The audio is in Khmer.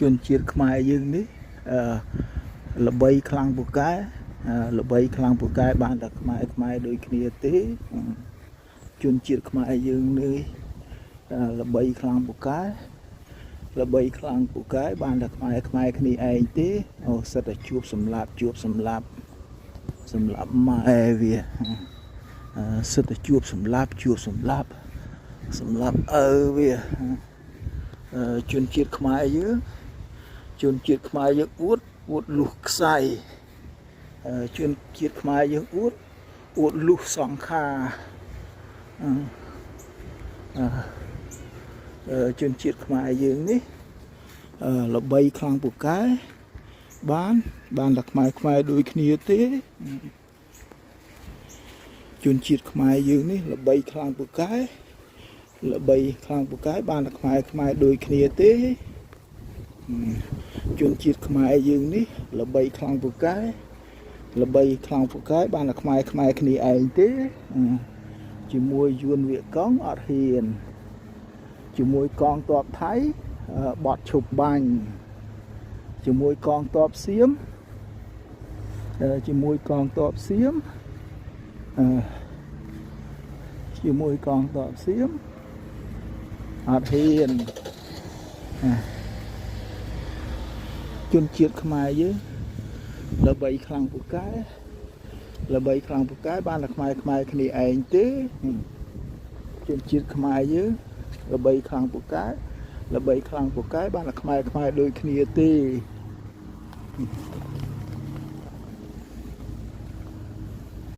ជនជាតិខ្មែរយើងនេះល្បីខ្លាំងពូកែល្បីខ្លាំងពូកែបានតែខ្មែរដូចគ្នាទេជនជាតិខ្មែរយើងនេះល្បីខ្លាំងពូកែល្បីខ្លាំងពូកែបានតែខ្មែរគ្នាឯងទេអូសិតតែជួបសម្លាប់ម៉ែវាសិតតែជួបសម្លាប់វាជនជាតិខ្មែរយើងអួតលុះខ្សែជនជាតិខ្មែរយើងអួតលុះសង្ខារជនជាតិខ្មែរយើងនេះល្បីខ្លាំងពូកែបានតែខ្មែរដូចគ្នាទេជនជាតិខ្មែរយើងនេះល្បីខ្លាំងពូកែបានតែខ្មែរដូចគ្នាទេជនជាតិខ្មែរយើងនេះល្បីខ្លាំងពូកែបានតែខ្មែរគ្នាឯងទេជាមួយយួនវាកង់អត់ហ៊ានជាមួយកងទ័ពថៃបត់ឈប់បាញ់ជាមួយកងទ័ពសៀមអត់ហ៊ានជនជាតិខ្មែរយើងល្បីខ្លាំងពូកែបានតែខ្មែរគ្នាឯងទេជនជាតិខ្មែរយើងល្បីខ្លាំងពូកែបានតែខ្មែរដូចគ្នាទេ